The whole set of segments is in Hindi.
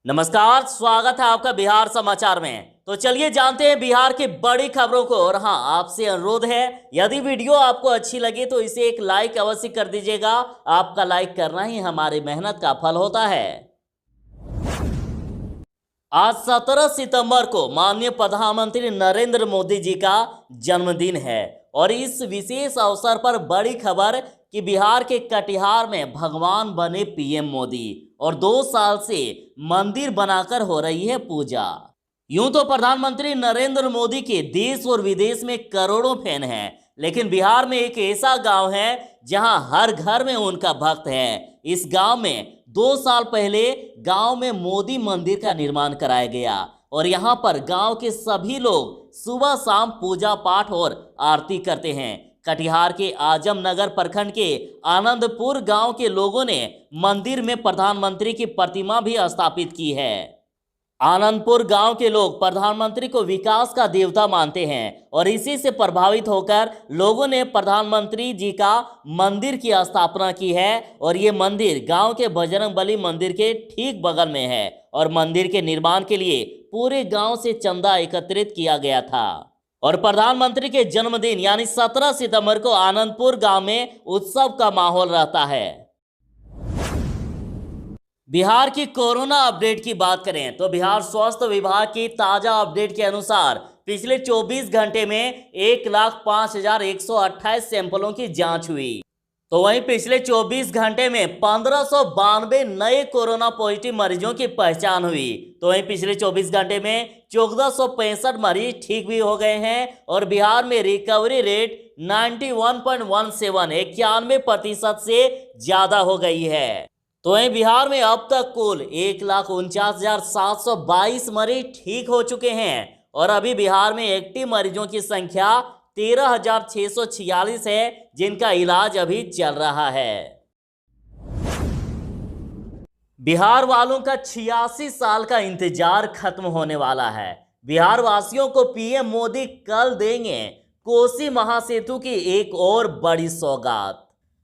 नमस्कार, स्वागत है आपका बिहार समाचार में। तो चलिए जानते हैं बिहार की बड़ी खबरों को। और हाँ, आपसे अनुरोध है, यदि वीडियो आपको अच्छी लगी तो इसे एक लाइक अवश्य कर दीजिएगा। आपका लाइक करना ही हमारी मेहनत का फल होता है। आज 17 सितंबर को माननीय प्रधानमंत्री नरेंद्र मोदी जी का जन्मदिन है और इस विशेष अवसर पर बड़ी खबर कि बिहार के कटिहार में भगवान बने पीएम मोदी और 2 साल से मंदिर बनाकर हो रही है पूजा। यूं तो प्रधानमंत्री नरेंद्र मोदी के देश और विदेश में करोड़ों फैन हैं, लेकिन बिहार में एक ऐसा गांव है जहां हर घर में उनका भक्त है। इस गांव में 2 साल पहले गांव में मोदी मंदिर का निर्माण कराया गया और यहां पर गांव के सभी लोग सुबह शाम पूजा पाठ और आरती करते हैं। कटिहार के आजमनगर प्रखंड के आनंदपुर गांव के लोगों ने मंदिर में प्रधानमंत्री की प्रतिमा भी स्थापित की है। आनंदपुर गांव के लोग प्रधानमंत्री को विकास का देवता मानते हैं और इसी से प्रभावित होकर लोगों ने प्रधानमंत्री जी का मंदिर की स्थापना की है। और ये मंदिर गांव के बजरंगबली मंदिर के ठीक बगल में है और मंदिर के निर्माण के लिए पूरे गांव से चंदा एकत्रित किया गया था। और प्रधानमंत्री के जन्मदिन यानी 17 सितंबर को आनंदपुर गांव में उत्सव का माहौल रहता है। बिहार की कोरोना अपडेट की बात करें तो बिहार स्वास्थ्य विभाग की ताजा अपडेट के अनुसार पिछले 24 घंटे में 1,05,128 सैंपलों की जांच हुई। तो वहीं पिछले 24 घंटे में 1592 नए कोरोना पॉजिटिव मरीजों की पहचान हुई। तो वहीं पिछले 24 घंटे में 1465 मरीज ठीक भी हो गए हैं और बिहार में रिकवरी रेट 91.17 91% से ज्यादा हो गई है। तो वहीं बिहार में अब तक कुल 1,49,722 मरीज ठीक हो चुके हैं और अभी बिहार में एक्टिव मरीजों की संख्या 13,646 है जिनका इलाज अभी चल रहा है। बिहार वालों का 86 साल का इंतजार खत्म होने वाला है। बिहार वासियों को पीएम मोदी कल देंगे कोसी महासेतु की एक और बड़ी सौगात।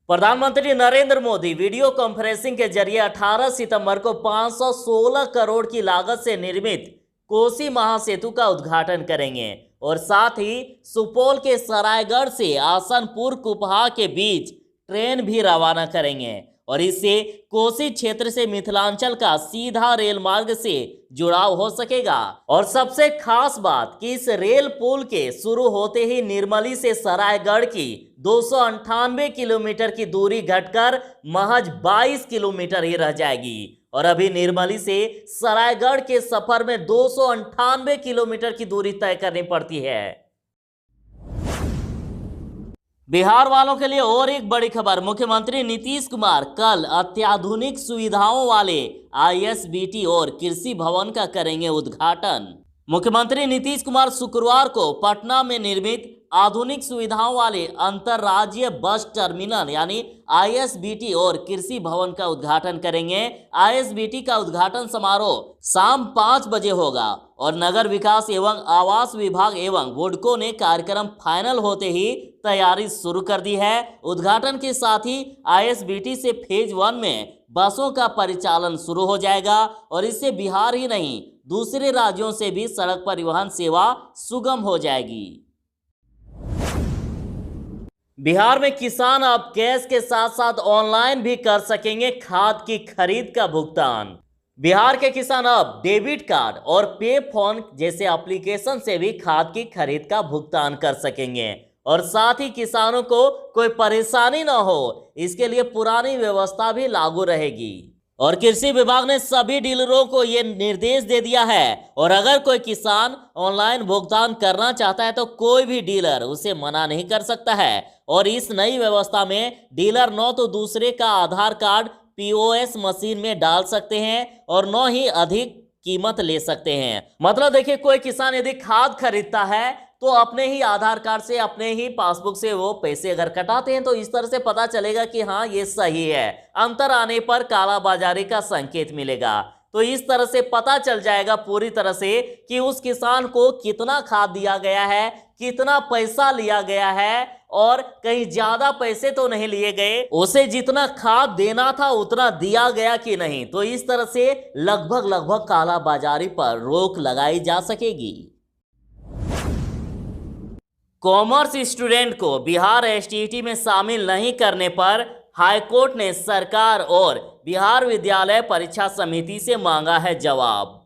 प्रधानमंत्री नरेंद्र मोदी वीडियो कॉन्फ्रेंसिंग के जरिए 18 सितंबर को 516 करोड़ की लागत से निर्मित कोसी महासेतु का उद्घाटन करेंगे और साथ ही सुपौल के सरायगढ़ से आसनपुर कुपहा के बीच ट्रेन भी रवाना करेंगे और इससे कोसी क्षेत्र से मिथिलांचल का सीधा रेल मार्ग से जुड़ाव हो सकेगा। और सबसे खास बात कि इस रेल पुल के शुरू होते ही निर्मली से सरायगढ़ की 298 किलोमीटर की दूरी घटकर महज 22 किलोमीटर ही रह जाएगी और अभी निर्मली से सरायगढ़ के सफर में 298 किलोमीटर की दूरी तय करनी पड़ती है। बिहार वालों के लिए और एक बड़ी खबर, मुख्यमंत्री नीतीश कुमार कल अत्याधुनिक सुविधाओं वाले आईएसबीटी और कृषि भवन का करेंगे उद्घाटन। मुख्यमंत्री नीतीश कुमार शुक्रवार को पटना में निर्मित आधुनिक सुविधाओं वाले अंतरराज्यीय बस टर्मिनल यानी आईएसबीटी और कृषि भवन का उद्घाटन करेंगे। आईएसबीटी का उद्घाटन समारोह शाम 5 बजे होगा और नगर विकास एवं आवास विभाग एवं वुडको ने कार्यक्रम फाइनल होते ही तैयारी शुरू कर दी है। उद्घाटन के साथ ही आईएसबीटी से फेज 1 में बसों का परिचालन शुरू हो जाएगा और इससे बिहार ही नहीं दूसरे राज्यों से भी सड़क परिवहन सेवा सुगम हो जाएगी। बिहार में किसान अब कैश के साथ साथ ऑनलाइन भी कर सकेंगे खाद की खरीद का भुगतान। बिहार के किसान अब डेबिट कार्ड और पे फोन जैसे एप्लीकेशन से भी खाद की खरीद का भुगतान कर सकेंगे और साथ ही किसानों को कोई परेशानी न हो इसके लिए पुरानी व्यवस्था भी लागू रहेगी। और कृषि विभाग ने सभी डीलरों को यह निर्देश दे दिया है और अगर कोई किसान ऑनलाइन भुगतान करना चाहता है तो कोई भी डीलर उसे मना नहीं कर सकता है। और इस नई व्यवस्था में डीलर न तो दूसरे का आधार कार्ड पीओएस मशीन में डाल सकते हैं और न ही अधिक कीमत ले सकते हैं। मतलब देखिए, कोई किसान यदि खाद खरीदता है तो अपने ही आधार कार्ड से अपने ही पासबुक से वो पैसे अगर कटाते हैं तो इस तरह से पता चलेगा कि हाँ ये सही है। अंतर आने पर कालाबाजारी का संकेत मिलेगा। तो इस तरह से पता चल जाएगा पूरी तरह से कि उस किसान को कितना खाद दिया गया है, कितना पैसा लिया गया है और कहीं ज्यादा पैसे तो नहीं लिए गए, उसे जितना खाद देना था उतना दिया गया कि नहीं, तो इस तरह से लगभग कालाबाजारी पर रोक लगाई जा सकेगी। कॉमर्स स्टूडेंट को बिहार एसटीईटी में शामिल नहीं करने पर हाईकोर्ट ने सरकार और बिहार विद्यालय परीक्षा समिति से मांगा है जवाब।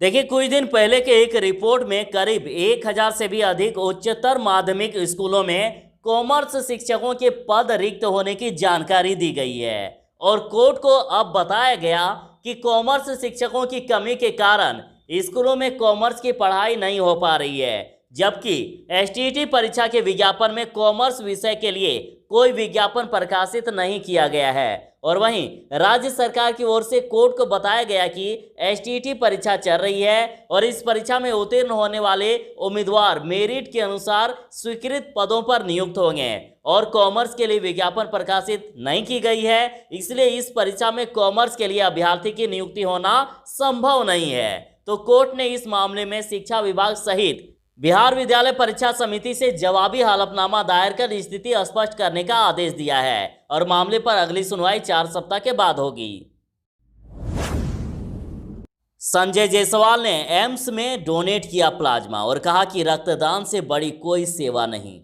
देखिए, कुछ दिन पहले के एक रिपोर्ट में करीब 1000 से भी अधिक उच्चतर माध्यमिक स्कूलों में कॉमर्स शिक्षकों के पद रिक्त होने की जानकारी दी गई है और कोर्ट को अब बताया गया कि कॉमर्स शिक्षकों की कमी के कारण स्कूलों में कॉमर्स की पढ़ाई नहीं हो पा रही है, जबकि एसटीईटी परीक्षा के विज्ञापन में कॉमर्स विषय के लिए कोई विज्ञापन प्रकाशित नहीं किया गया है। और वहीं राज्य सरकार की ओर से कोर्ट को बताया गया कि एसटीईटी परीक्षा चल रही है और इस परीक्षा में उत्तीर्ण होने वाले उम्मीदवार मेरिट के अनुसार स्वीकृत पदों पर नियुक्त होंगे और कॉमर्स के लिए विज्ञापन प्रकाशित नहीं की गई है, इसलिए इस परीक्षा में कॉमर्स के लिए अभ्यर्थी की नियुक्ति होना संभव नहीं है। तो कोर्ट ने इस मामले में शिक्षा विभाग सहित बिहार विद्यालय परीक्षा समिति से जवाबी हलफनामा दायर कर स्थिति स्पष्ट करने का आदेश दिया है और मामले पर अगली सुनवाई 4 सप्ताह के बाद होगी। संजय जायसवाल ने एम्स में डोनेट किया प्लाज्मा और कहा कि रक्तदान से बड़ी कोई सेवा नहीं।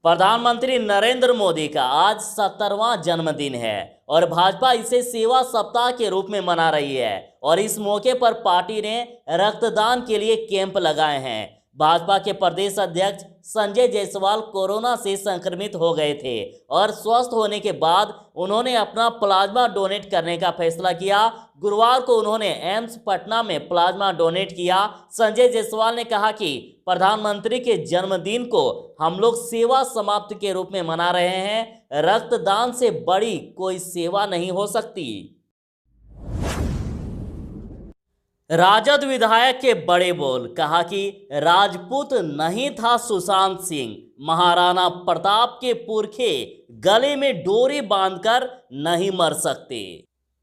प्रधानमंत्री नरेंद्र मोदी का आज 70वां जन्मदिन है और भाजपा इसे सेवा सप्ताह के रूप में मना रही है और इस मौके पर पार्टी ने रक्तदान के लिए कैंप लगाए हैं। भाजपा के प्रदेश अध्यक्ष संजय जायसवाल कोरोना से संक्रमित हो गए थे और स्वस्थ होने के बाद उन्होंने अपना प्लाज्मा डोनेट करने का फैसला किया। गुरुवार को उन्होंने एम्स पटना में प्लाज्मा डोनेट किया। संजय जायसवाल ने कहा कि प्रधानमंत्री के जन्मदिन को हम लोग सेवा समाप्ति के रूप में मना रहे हैं। रक्तदान से बड़ी कोई सेवा नहीं हो सकती। राजद विधायक के बड़े बोल, कहा कि राजपूत नहीं था सुशांत सिंह, महाराणा प्रताप के पुरखे गले में डोरी बांधकर नहीं मर सकते।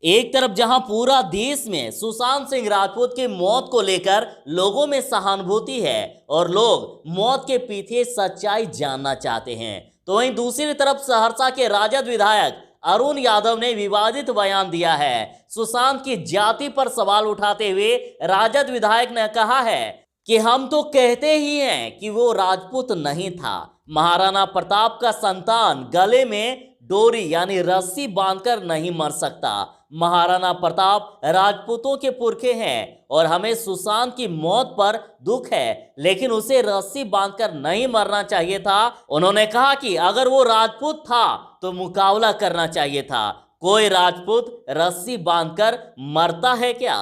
एक तरफ जहां पूरा देश में सुशांत सिंह राजपूत की मौत को लेकर लोगों में सहानुभूति है और लोग मौत के पीछे सच्चाई जानना चाहते हैं, तो वहीं दूसरी तरफ सहरसा के राजद विधायक अरुण यादव ने विवादित बयान दिया है। सुशांत की जाति पर सवाल उठाते हुए राजद विधायक ने कहा है कि हम तो कहते ही हैं कि वो राजपूत नहीं था। महाराणा प्रताप का संतान गले में डोरी यानी रस्सी बांधकर नहीं मर सकता। महाराणा प्रताप राजपूतों के पुरखे हैं और हमें सुशांत की मौत पर दुख है, लेकिन उसे रस्सी बांधकर नहीं मरना चाहिए था। उन्होंने कहा कि अगर वो राजपूत था तो मुकाबला करना चाहिए था। कोई राजपूत रस्सी बांधकर मरता है क्या?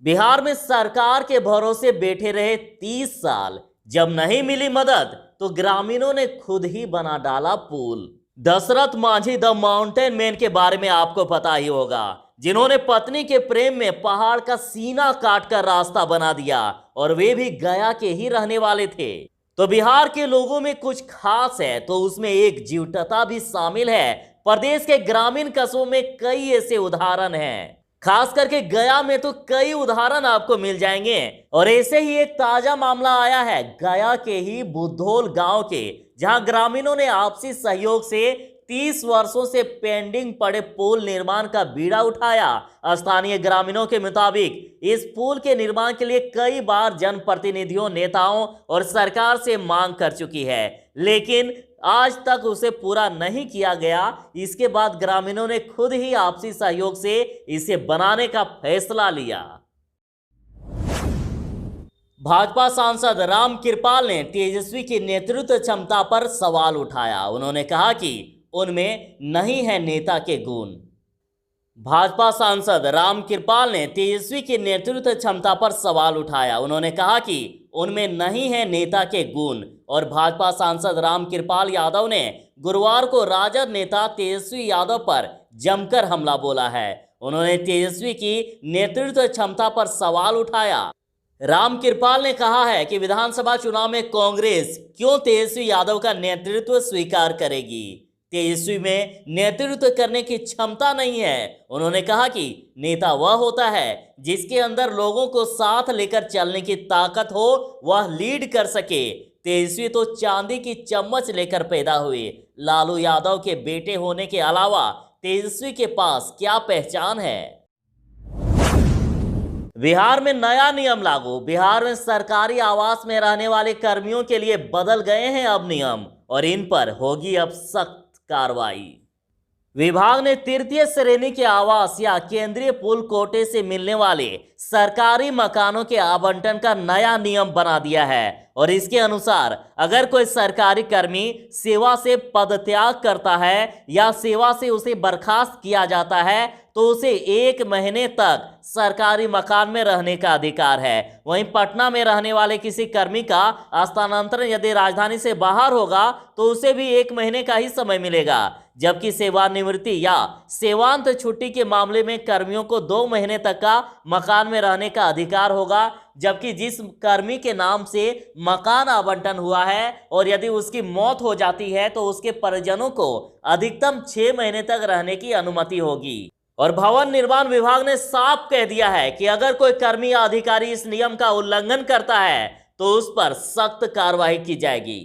बिहार में सरकार के भरोसे बैठे रहे 30 साल, जब नहीं मिली मदद तो ग्रामीणों ने खुद ही बना डाला पुल। Dashrath Manjhi the mountain man के बारे में आपको पता ही होगा, जिन्होंने पत्नी के प्रेम में पहाड़ का सीना काटकर रास्ता बना दिया और वे भी गया के ही रहने वाले थे। तो बिहार के लोगों में कुछ खास है तो उसमें एक जीवटता भी शामिल है। प्रदेश के ग्रामीण कस्बों में कई ऐसे उदाहरण हैं, खास करके गया में तो कई उदाहरण आपको मिल जाएंगे। और ऐसे ही एक ताजा मामला आया है गया के ही बुद्धौल गांव के, जहां ग्रामीणों ने आपसी सहयोग से 30 वर्षों से पेंडिंग पड़े पुल निर्माण का बीड़ा उठाया। स्थानीय ग्रामीणों के मुताबिक इस पुल के निर्माण के लिए कई बार जनप्रतिनिधियों, नेताओं और सरकार से मांग कर चुकी है, लेकिन आज तक उसे पूरा नहीं किया गया। इसके बाद ग्रामीणों ने खुद ही आपसी सहयोग से इसे बनाने का फैसला लिया। भाजपा सांसद राम कृपाल ने तेजस्वी की नेतृत्व क्षमता पर सवाल उठाया। उन्होंने कहा कि उनमें नहीं है नेता के गुण। भाजपा सांसद राम कृपाल ने तेजस्वी की नेतृत्व क्षमता पर सवाल उठाया। उन्होंने कहा कि उनमें नहीं है नेता के गुण। और भाजपा सांसद राम कृपाल यादव ने गुरुवार को राजद नेता तेजस्वी यादव पर जमकर हमला बोला है। उन्होंने तेजस्वी की नेतृत्व क्षमता पर सवाल उठाया। राम कृपाल ने कहा है कि विधानसभा चुनाव में कांग्रेस क्यों तेजस्वी यादव का नेतृत्व स्वीकार करेगी? तेजस्वी में नेतृत्व करने की क्षमता नहीं है। उन्होंने कहा कि नेता वह होता है जिसके अंदर लोगों को साथ लेकर चलने की ताकत हो, वह लीड कर सके। तेजस्वी तो चांदी की चम्मच लेकर पैदा हुए। लालू यादव के बेटे होने के अलावा तेजस्वी के पास क्या पहचान है? बिहार में नया नियम लागू। बिहार में सरकारी आवास में रहने वाले कर्मियों के लिए बदल गए हैं अब नियम, और इन पर होगी अब सख्त कार्रवाई। विभाग ने तृतीय श्रेणी के आवास या केंद्रीय पूल कोटे से मिलने वाले सरकारी मकानों के आवंटन का नया नियम बना दिया है, और इसके अनुसार अगर कोई सरकारी कर्मी सेवा से पदत्याग करता है या सेवा से उसे बर्खास्त किया जाता है तो उसे 1 महीने तक सरकारी मकान में रहने का अधिकार है। वहीं पटना में रहने वाले किसी कर्मी का स्थानांतरण यदि राजधानी से बाहर होगा तो उसे भी 1 महीने का ही समय मिलेगा, जबकि सेवानिवृत्ति या सेवांत छुट्टी के मामले में कर्मियों को 2 महीने तक का मकान में रहने का अधिकार होगा। जबकि जिस कर्मी के नाम से मकान आवंटन हुआ है और यदि उसकी मौत हो जाती है तो उसके परिजनों को अधिकतम 6 महीने तक रहने की अनुमति होगी। और भवन निर्माण विभाग ने साफ कह दिया है कि अगर कोई कर्मी या अधिकारी इस नियम का उल्लंघन करता है तो उस पर सख्त कार्रवाई की जाएगी।